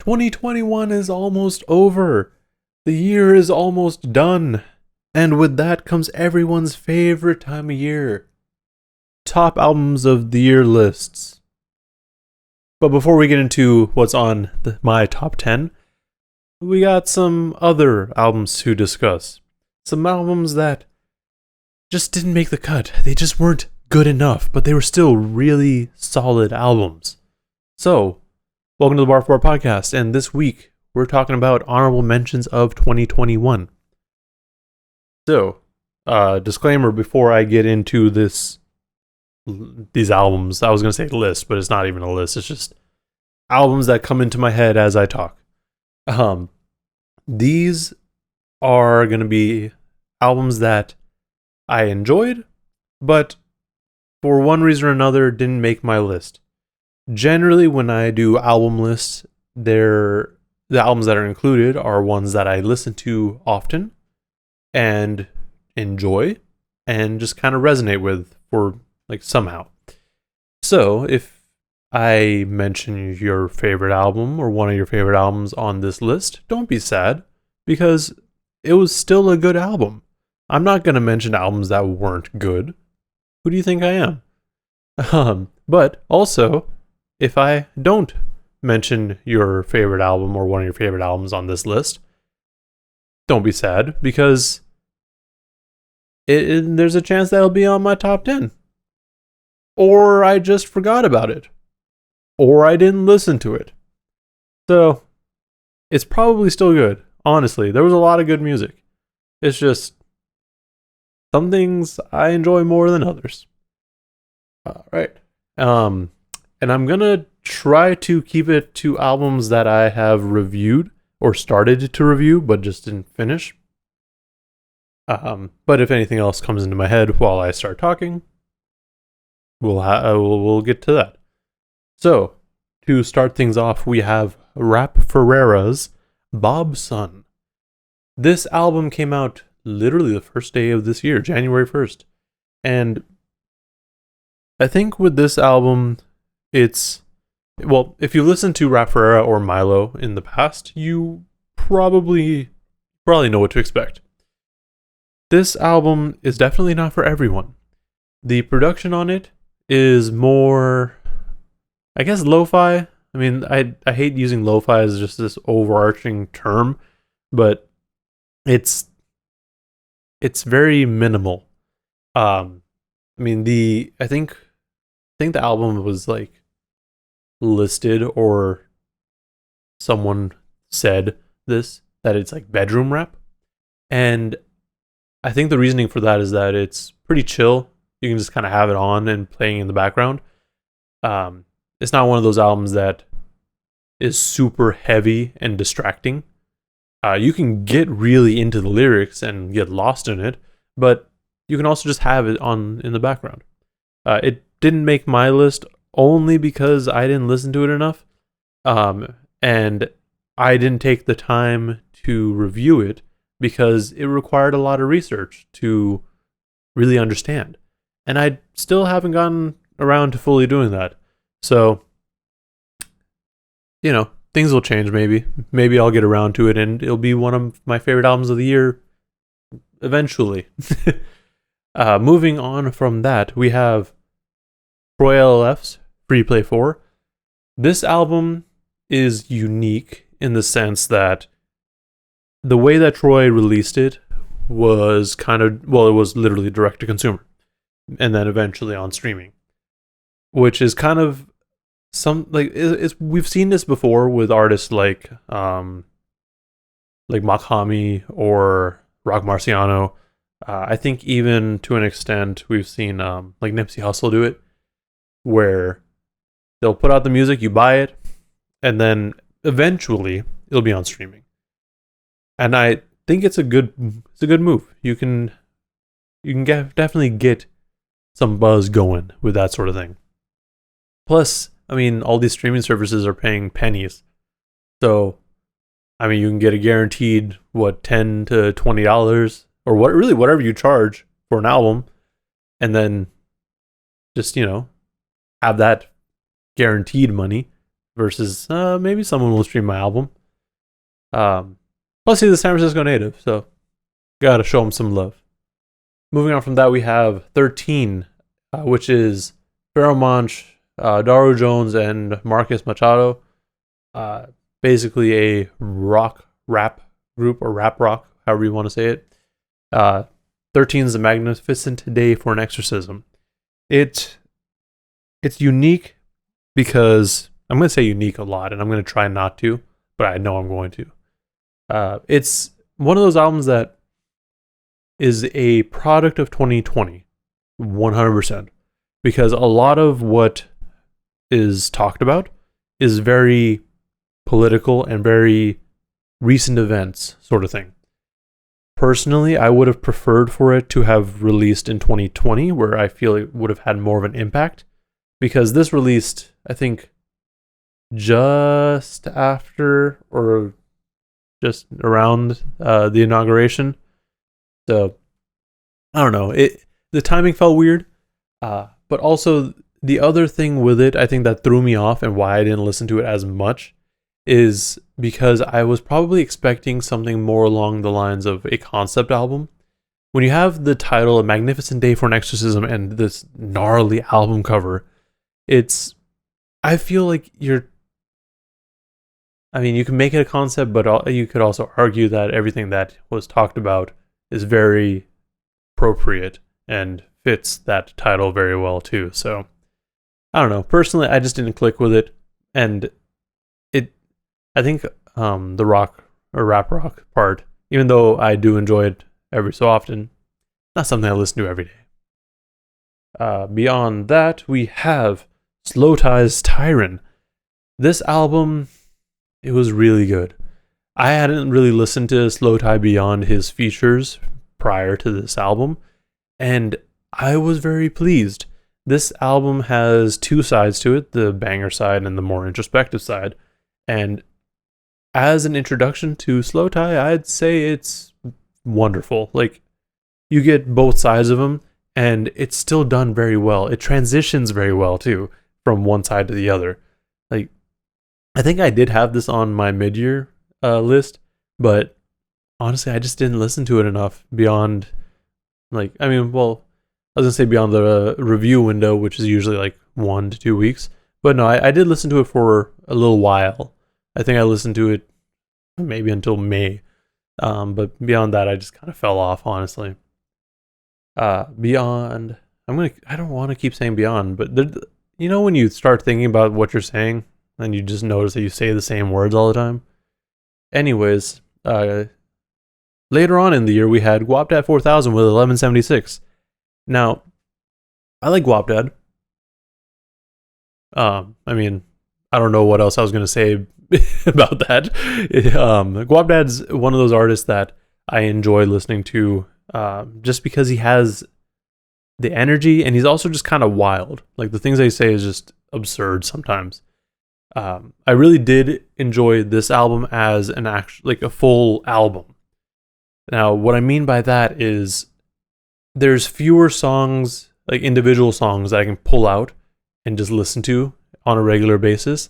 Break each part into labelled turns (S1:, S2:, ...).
S1: 2021 is almost over. The year is almost done. And with that comes everyone's favorite time of year. Top albums of the year lists. But before we get into what's on my top 10, we got some other albums to discuss. Some albums that just didn't make the cut. They just weren't good enough, but they were still really solid albums. So, welcome to the Bar for Bar podcast, and this week we're talking about honorable mentions of 2021. So, disclaimer before I get into these albums. I was going to say list, but it's not even a list. It's just albums that come into my head as I talk. These are going to be albums that I enjoyed, but for one reason or another didn't make my list. Generally, when I do album lists, the albums that are included are ones that I listen to often and enjoy and just kind of resonate with for somehow. So if I mention your favorite album or one of your favorite albums on this list, don't be sad, because it was still a good album. I'm not going to mention albums that weren't good. Who do you think I am? But also, if I don't mention your favorite album or one of your favorite albums on this list, don't be sad, because there's a chance that it'll be on my top 10. Or I just forgot about it. Or I didn't listen to it. So, it's probably still good. Honestly, there was a lot of good music. It's just some things I enjoy more than others. Alright. And I'm gonna try to keep it to albums that I have reviewed or started to review, but just didn't finish. But if anything else comes into my head while I start talking, we'll get to that. So, to start things off, we have Rap Ferreira's Bob's Son. This album came out literally the first day of this year, January 1st. And I think with this album, if you listen to Rap Ferreira or Milo in the past, you probably know what to expect. This album is definitely not for everyone. The production on it is more, I guess, lo-fi. I mean, I hate using lo-fi as just this overarching term, but it's very minimal. I think the album was listed, or someone said that it's bedroom rap, and I think the reasoning for that is that it's pretty chill. You can just kind of have it on and playing in the background. It's not one of those albums that is super heavy and distracting. You can get really into the lyrics and get lost in it, but you can also just have it on in the background. It didn't make my list only because I didn't listen to it enough, and I didn't take the time to review it because it required a lot of research to really understand. And I still haven't gotten around to fully doing that. So, things will change maybe. Maybe I'll get around to it and it'll be one of my favorite albums of the year eventually. Moving on from that, we have Troy LLF's Free Play 4. This album is unique in the sense that the way that Troy released it was it was literally direct to consumer, and then eventually on streaming, which is kind of we've seen this before with artists like Makhami or Rock Marciano. I think even to an extent we've seen Nipsey Hussle do it, where they'll put out the music, you buy it, and then eventually it'll be on streaming. And I think it's a good move. You can definitely get some buzz going with that sort of thing. Plus, all these streaming services are paying pennies. So, you can get a guaranteed, $10 to $20, or whatever you charge for an album, and then just, have that guaranteed money versus maybe someone will stream my album. Plus, he's a San Francisco native, so gotta show him some love. Moving on from that, we have 13, which is Pharoah Monch, Daru Jones, and Marcus Machado. Basically a rap group, or rap rock, however you want to say it. 13 is a magnificent day for an exorcism. It's unique because I'm going to say unique a lot, and I'm going to try not to, but I know I'm going to. It's one of those albums that is a product of 2020, 100%, because a lot of what is talked about is very political and very recent events sort of thing. Personally, I would have preferred for it to have released in 2020, where I feel it would have had more of an impact, because this released, I think, just after or just around the inauguration. So, I don't know. The timing felt weird, but also the other thing with it, I think that threw me off and why I didn't listen to it as much, is because I was probably expecting something more along the lines of a concept album. When you have the title, A Magnificent Day for an Exorcism, and this gnarly album cover, I feel like you can make it a concept, but you could also argue that everything that was talked about is very appropriate and fits that title very well too. So, I don't know. Personally, I just didn't click with it, and I think the rock or rap rock part, even though I do enjoy it every so often, not something I listen to every day. Beyond that, we have Slow Tie's Tyron. This album, it was really good. I hadn't really listened to Slow Tie beyond his features prior to this album, and I was very pleased. This album has two sides to it, the banger side and the more introspective side, and as an introduction to Slow Tie, I'd say it's wonderful. Like, you get both sides of them, and it's still done very well. It transitions very well, too, from one side to the other. Like, I think I did have this on my mid-year list, but honestly, I just didn't listen to it enough beyond, I was going to say beyond the review window, which is usually like 1 to 2 weeks. But no, I did listen to it for a little while. I think I listened to it maybe until May. But beyond that, I just kind of fell off, honestly. Beyond, I don't want to keep saying beyond, but when you start thinking about what you're saying, and you just notice that you say the same words all the time. Anyways, later on in the year, we had Guapdad 4000 with 1176. Now, I like Guapdad. I don't know what else I was going to say about that. Guapdad's one of those artists that I enjoy listening to just because he has the energy, and he's also just kind of wild. Like, the things they say is just absurd sometimes. I really did enjoy this album as a full album. Now, what I mean by that is there's fewer songs, like individual songs, that I can pull out and just listen to on a regular basis.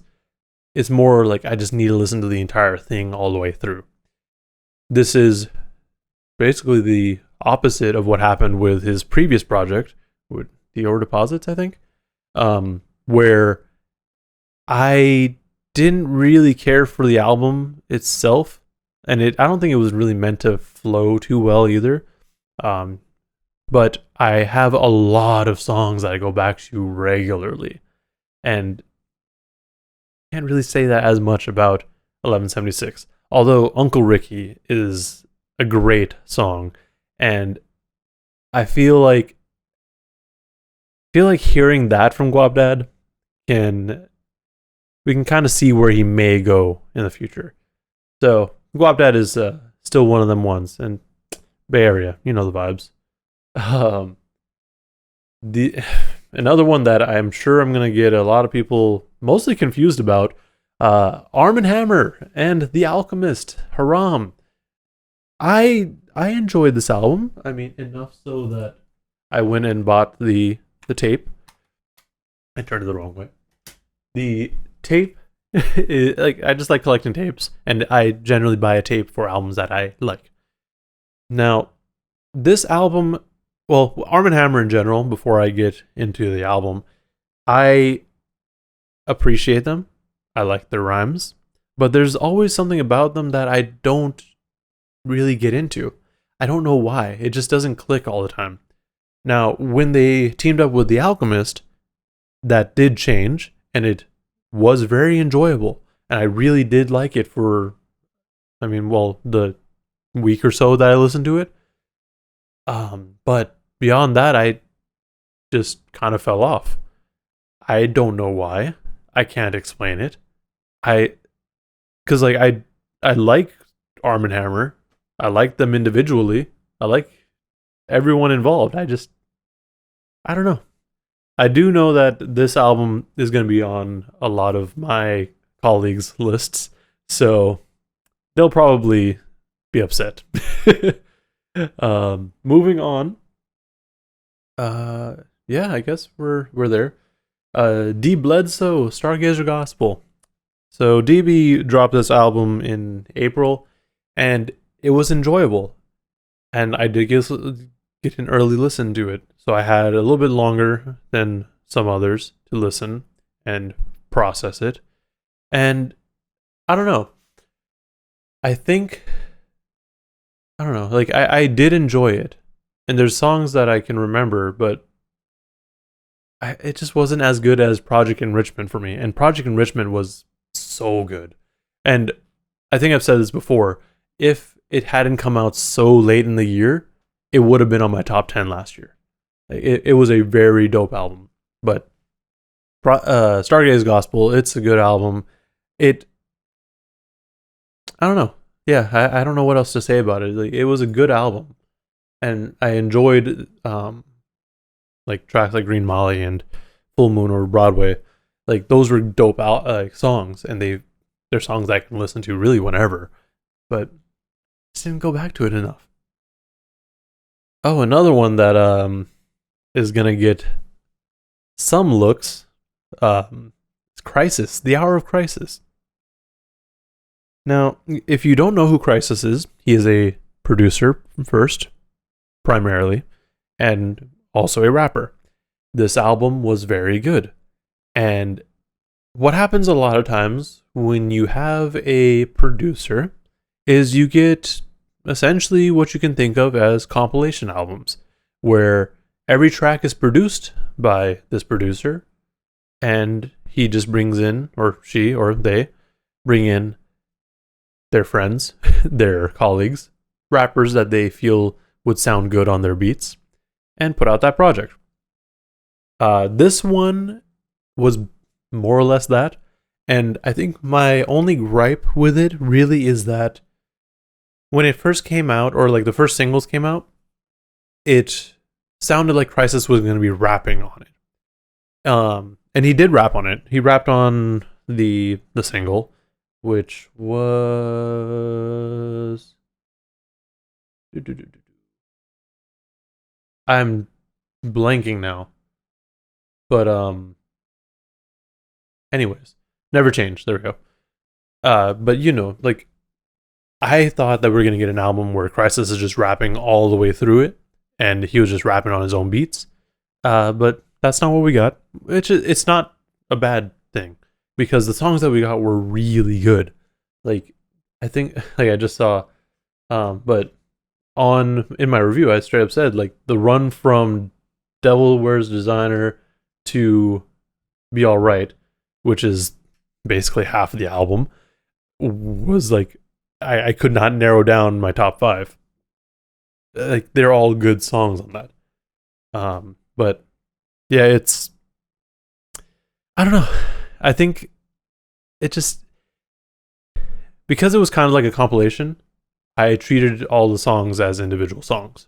S1: It's more like I just need to listen to the entire thing all the way through. This is basically the opposite of what happened with his previous project, with Dior Deposits, I think, where I didn't really care for the album itself, and I don't think it was really meant to flow too well either. But I have a lot of songs that I go back to regularly, and I can't really say that as much about 1176. Although Uncle Ricky is a great song, and I feel like hearing that from Guapdad we can kind of see where he may go in the future. So Guapdad is still one of them ones, and Bay Area, you know the vibes. Another one that I'm sure I'm gonna get a lot of people mostly confused about, Arm & Hammer and The Alchemist, Haram. I enjoyed this album. I mean, enough so that I went and bought the tape. I turned it the wrong way. The tape Like, I just like collecting tapes, and I generally buy a tape for albums that I like. Now, this album, well, Arm & Hammer in general, before I get into the album, I appreciate them. I like their rhymes, but there's always something about them that I don't really get into. I don't know why. It just doesn't click all the time. Now, when they teamed up with The Alchemist, that did change, and it was very enjoyable. And I really did like it for, the week or so that I listened to it. But beyond that, I just kind of fell off. I don't know why. I can't explain it. Because I like Arm & Hammer. I like them individually. I like everyone involved. I don't know. I do know that this album is going to be on a lot of my colleagues' lists, so they'll probably be upset. Moving on. Yeah, I guess we're there. D. Bledsoe, Stargazer Gospel. So DB dropped this album in April, and it was enjoyable. And I did get an early listen to it. So I had a little bit longer than some others to listen and process it. And I don't know. I don't know. Like, I did enjoy it. And there's songs that I can remember, but it just wasn't as good as Project Enrichment for me. And Project Enrichment was so good. And I think I've said this before. If it hadn't come out so late in the year, it would have been on my top 10 last year. It was a very dope album. But Stargaze Gospel, it's a good album. I don't know. Yeah, I don't know what else to say about it. Like, it was a good album. And I enjoyed like tracks like Green Molly and Full Moon or Broadway. Like, those were dope songs, and they're songs I can listen to really whenever. But just didn't go back to it enough. Oh, another one that is gonna get some looks. It's Crisis, The Hour of Crisis. Now, if you don't know who Crisis is, he is a producer first, primarily, and also a rapper. This album was very good. And what happens a lot of times when you have a producer is you get essentially what you can think of as compilation albums, where every track is produced by this producer, and he just brings in, or she or they bring in their friends, their colleagues, rappers that they feel would sound good on their beats, and put out that project. This one was more or less that, and I think my only gripe with it really is that when it first came out, or like the first singles came out, it sounded like Crisis was going to be rapping on it. And he did rap on it. He rapped on the single, which was... I'm blanking now. But anyways, Never Change. There we go. But like, I thought that we were gonna get an album where Crisis is just rapping all the way through it, and he was just rapping on his own beats. But that's not what we got. It's not a bad thing, because the songs that we got were really good. Like, I think, like, I just saw, but in my review, I straight up said, like, the run from Devil Wears Designer to Be Alright, which is basically half of the album, was like, I could not narrow down my top 5. Like, they're all good songs on that. But yeah, I don't know. I think it just, because it was kind of like a compilation, I treated all the songs as individual songs.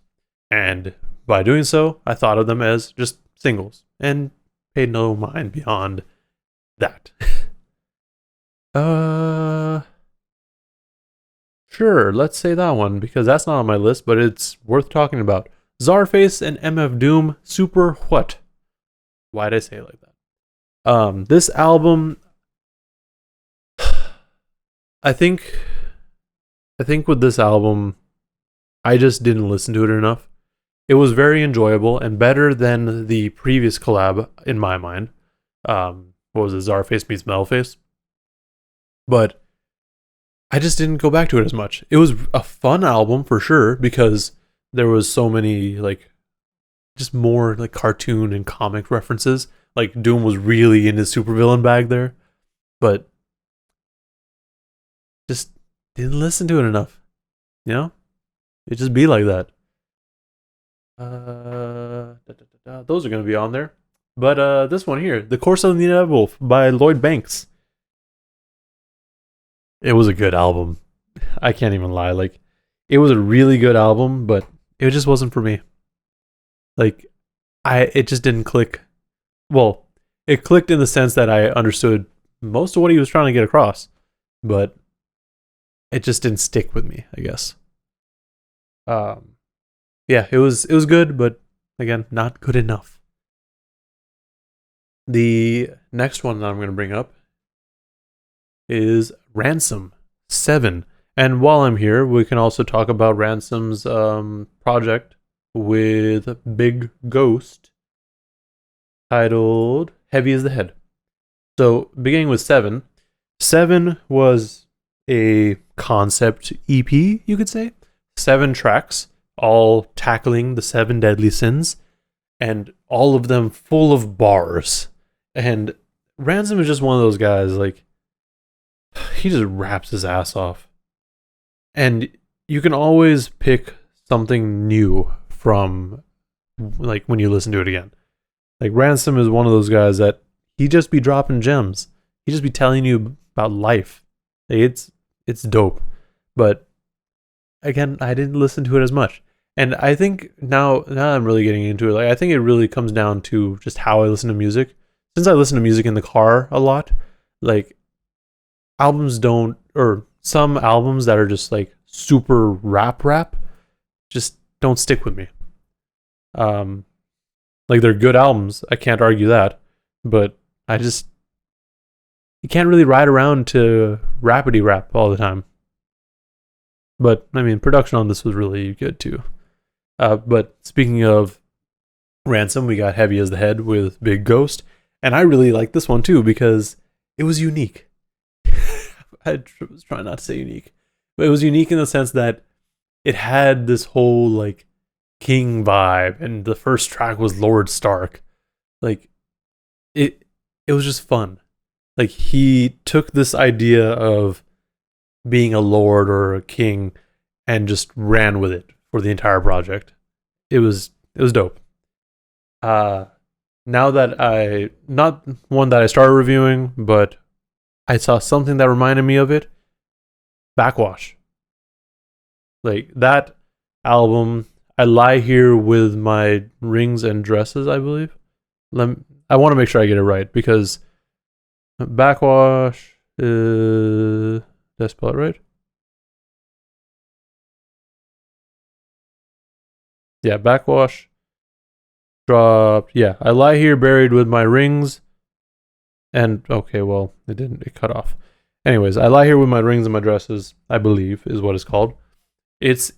S1: And by doing so, I thought of them as just singles and paid no mind beyond that. Sure, let's say that one, because that's not on my list, but it's worth talking about. Czarface and MF Doom, Super What? Why'd I say it like that? This album, I think I think with this album, I just didn't listen to it enough. It was very enjoyable and better than the previous collab in my mind. What was it, Czarface meets Metalface? But I just didn't go back to it as much. It was a fun album for sure because there was so many like just more like cartoon and comic references. Like Doom was really in his supervillain bag there, but just didn't listen to it enough. You know, it just be like that. Those are gonna be on there, but this one here, "The Course of the Inevitable" by Lloyd Banks. It was a good album. I can't even lie. Like, it was a really good album, but it just wasn't for me. Like, it just didn't click. Well, it clicked in the sense that I understood most of what he was trying to get across, but it just didn't stick with me, I guess. Um, yeah, it was good, but again, not good enough. The next one that I'm going to bring up is Ransom Seven. And while I'm here, we can also talk about Ransom's project with Big Ghost titled Heavy as the Head. So, beginning with Seven, Seven was a concept EP, you could say. 7 tracks, all tackling the 7 deadly sins, and all of them full of bars. And Ransom is just one of those guys, like, he just raps his ass off. And you can always pick something new from, like, when you listen to it again. Like, Ransom is one of those guys that he just be dropping gems. He just be telling you about life. Like, it's dope. But again, I didn't listen to it as much. And I think now I'm really getting into it. Like, I think it really comes down to just how I listen to music. Since I listen to music in the car a lot, like, albums don't, or some albums that are just like super rap just don't stick with me. Like, they're good albums, I can't argue that, but you can't really ride around to rapidy rap all the time. But I mean, production on this was really good too. But speaking of Ransom, we got Heavy as the Head with Big Ghost, and I really like this one too because it was unique. I was trying not to say unique, but it was unique in the sense that it had this whole like king vibe, and the first track was Lord Stark. Like, it was just fun. Like, he took this idea of being a lord or a king and just ran with it for the entire project. It was dope. Now that not one that I started reviewing, but I saw something that reminded me of it. Backwash. Like, that album, I lie here with my rings and dresses, I believe. I want to make sure I get it right because Backwash is, did I spell it right? Yeah, Backwash dropped. Yeah, I lie here buried with my rings and okay, well, it didn't. It cut off. Anyways, I lie here with my rings and my dresses, I believe is what it's called. It's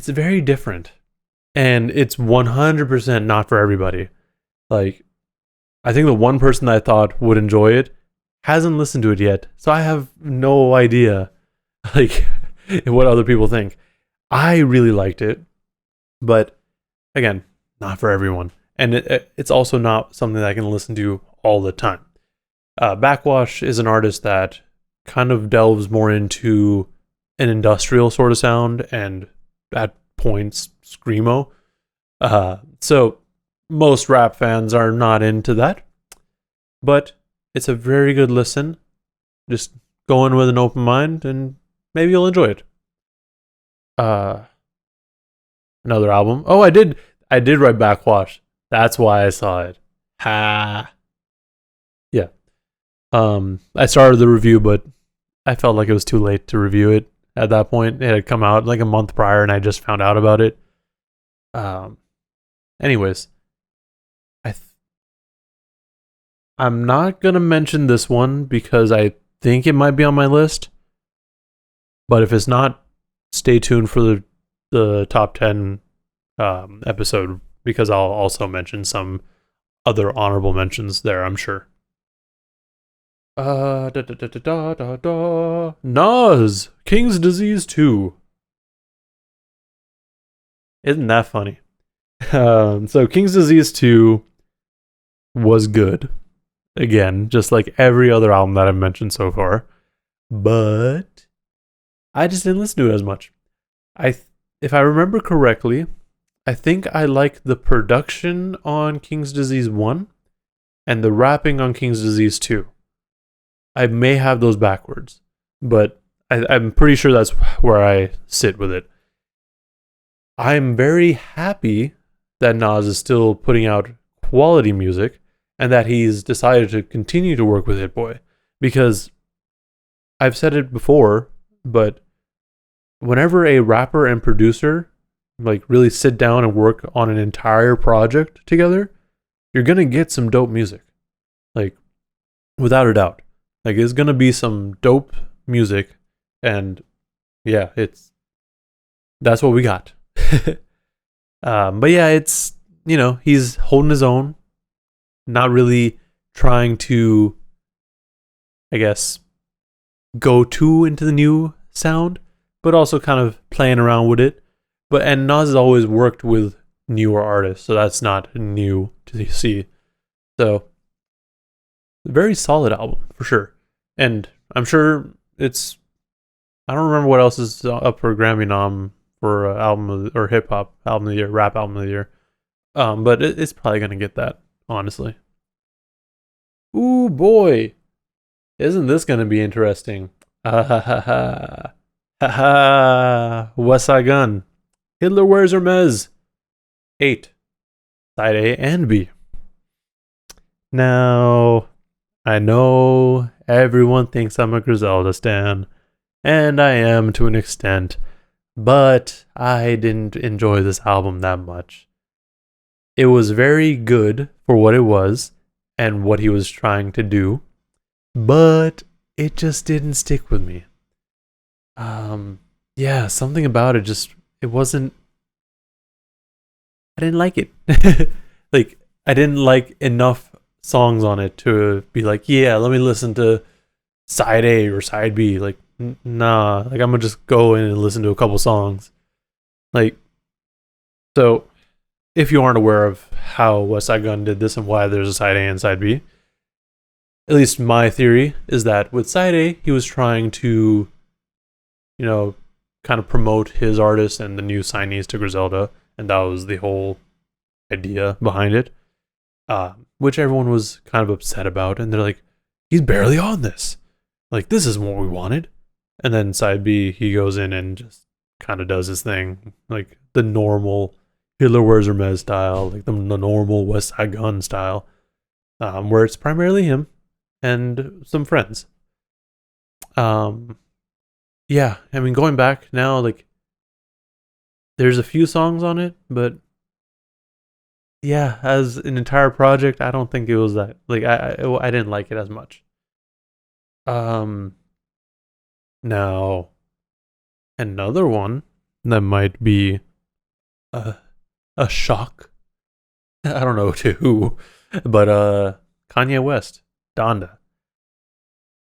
S1: very different, and it's 100% not for everybody. Like, I think the one person that I thought would enjoy it hasn't listened to it yet, so I have no idea like what other people think. I really liked it, but again, not for everyone, and it's also not something that I can listen to all the time. Backwash is an artist that kind of delves more into an industrial sort of sound and at points screamo. So most rap fans are not into that, but it's a very good listen. Just go in with an open mind and maybe you'll enjoy it. Another album. Oh, I did write Backwash. That's why I saw it. Ha. Yeah. I started the review, but I felt like it was too late to review it at that point. It had come out like a month prior, and I just found out about it. Anyways, I'm not gonna mention this one because I think it might be on my list. But if it's not, stay tuned for the top 10 episode because I'll also mention some other honorable mentions there, I'm sure. Nas King's Disease 2. Isn't that funny? So King's Disease 2 was good. Again, just like every other album that I've mentioned so far. But I just didn't listen to it as much. If I remember correctly, I think I like the production on King's Disease 1 and the rapping on King's Disease 2. I may have those backwards, but I'm pretty sure that's where I sit with it. I'm very happy that Nas is still putting out quality music and that he's decided to continue to work with Hit Boy because I've said it before, but whenever a rapper and producer like really sit down and work on an entire project together, you're gonna get some dope music. Like, without a doubt. Like, it's gonna be some dope music, and yeah, that's what we got. But yeah, it's, he's holding his own, not really trying to, I guess, go too into the new sound, but also kind of playing around with it. And Nas has always worked with newer artists, so that's not new to see. So, very solid album for sure. And I'm sure I don't remember what else is up for Grammy nom for or hip hop album of the year, rap album of the year. But it's probably gonna get that, honestly. Ooh boy, isn't this gonna be interesting? Ha ha ha ha ha ha. West Side Gun. Hitler Wears Hermes. 8. Side A and B. Now, I know everyone thinks I'm a Griselda stan, and I am to an extent, but I didn't enjoy this album that much. It was very good for what it was and what he was trying to do, but it just didn't stick with me. Yeah, something about it it wasn't. I didn't like it. Like, I didn't like enough songs on it to be like, yeah, let me listen to side A or side B. Like, nah, like, I'm gonna just go in and listen to a couple songs. Like, so if you aren't aware of how West Side Gun did this and why there's a side A and side B, at least my theory is that with side A, he was trying to, kind of promote his artist and the new signees to Griselda, and that was the whole idea behind it, which everyone was kind of upset about, and they're like, he's barely on this. Like, this isn't what we wanted. And then side B, he goes in and just kind of does his thing, like the normal Hitler Wears Hermes style, like the normal West Side Gun style, where it's primarily him and some friends. Yeah, I mean, going back now, like, there's a few songs on it, but yeah, as an entire project, I don't think it was that, like, I didn't like it as much. Now, another one that might be a shock. I don't know to who, but Kanye West, Donda.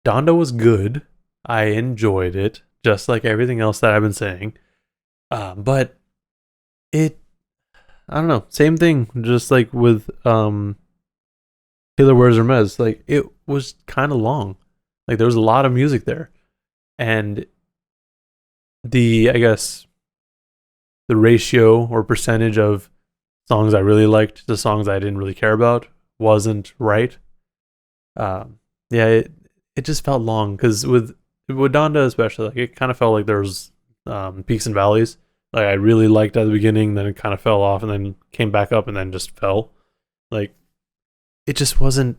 S1: Donda was good. I enjoyed it, just like everything else that I've been saying. But I don't know, same thing, just like with Hitler Wears Hermes. Like, it was kind of long. Like, there was a lot of music there. And I guess, the ratio or percentage of songs I really liked to songs I didn't really care about wasn't right. Yeah, it just felt long because with Donda especially, like, it kind of felt like there was peaks and valleys. Like, I really liked at the beginning, then it kind of fell off, and then came back up, and then just fell. Like, it just wasn't.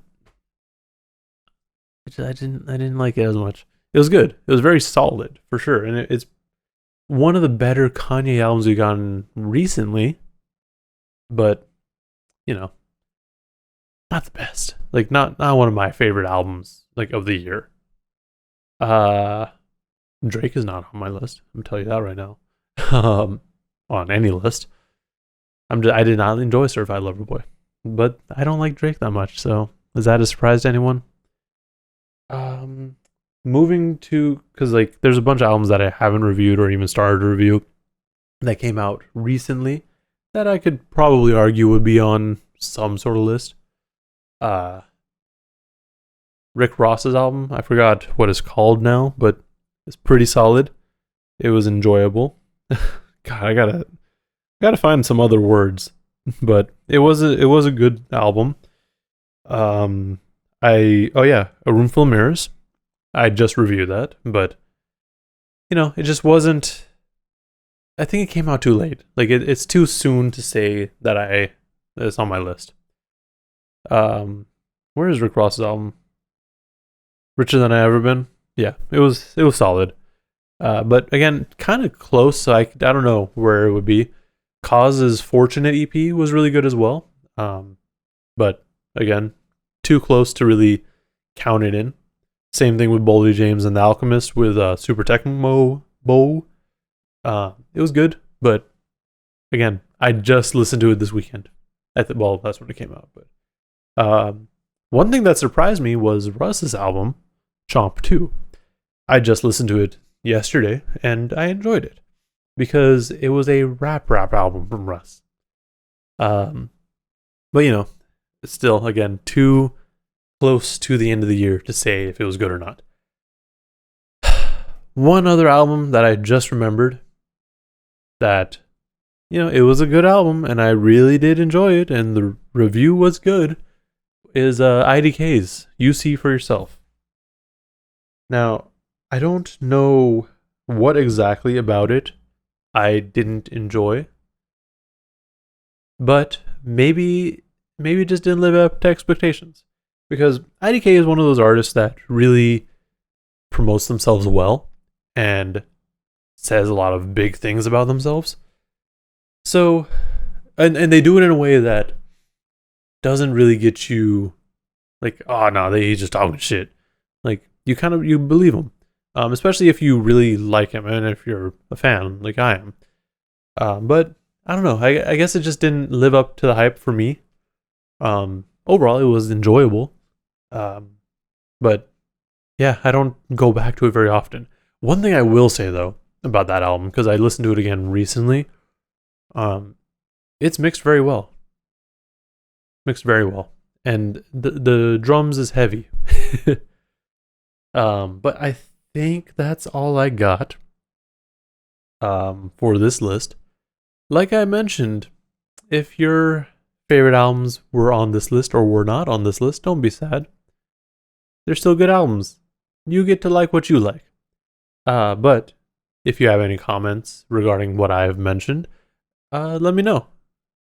S1: I didn't like it as much. It was good. It was very solid for sure, and it's one of the better Kanye albums we've gotten recently. But not the best. Like not one of my favorite albums like of the year. Drake is not on my list. I'm telling you that right now. On any list. I did not enjoy Certified Lover Boy, but I don't like Drake that much. So is that a surprise to anyone? Moving to, because like there's a bunch of albums that I haven't reviewed or even started to review that came out recently that I could probably argue would be on some sort of list. Rick Ross's album, I forgot what it's called now, but it's pretty solid. It was enjoyable. God, I gotta find some other words, but it was a good album. A Room Full of Mirrors. I just reviewed that, but it just wasn't. I think it came out too late. Like it's too soon to say that it's on my list. Where is Rick Ross's album? Richer Than I Ever Been. Yeah, it was solid. But again, kind of close. So I don't know where it would be. Cause's Fortunate EP was really good as well. But again, too close to really count it in. Same thing with Boldy James and The Alchemist with Super Tecmo Bow. It was good, but again, I just listened to it this weekend. That's when it came out. But one thing that surprised me was Russ's album, Chomp 2. I just listened to it yesterday, and I enjoyed it because it was a rap album from Russ. But it's still, again, too close to the end of the year to say if it was good or not. One other album that I just remembered that, it was a good album and I really did enjoy it and the review was good is IDK's You See For Yourself. Now, I don't know what exactly about it I didn't enjoy, but maybe it just didn't live up to expectations. Because IDK is one of those artists that really promotes themselves well and says a lot of big things about themselves. So, and they do it in a way that doesn't really get you like, oh no, he's just talking shit. Like you believe him, especially if you really like him and if you're a fan like I am. But I don't know. I guess it just didn't live up to the hype for me. Overall, it was enjoyable. But yeah, I don't go back to it very often. One thing I will say though about that album, because I listened to it again recently, it's mixed very well. And the drums is heavy. But I think that's all I got for this list. Like I mentioned, if your favorite albums were on this list or were not on this list, don't be sad. They're still good albums. You get to like what you like. But if you have any comments regarding what I have mentioned, let me know.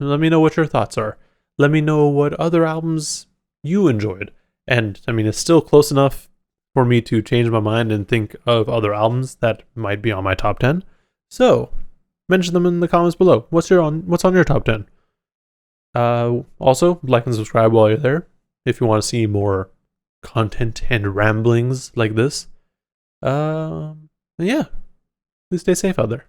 S1: Let me know what your thoughts are. Let me know what other albums you enjoyed. And I mean, it's still close enough for me to change my mind and think of other albums that might be on my top 10. So, mention them in the comments below. What's on your top 10? Also, like and subscribe while you're there if you want to see more content and ramblings like this. Yeah. Please stay safe out there.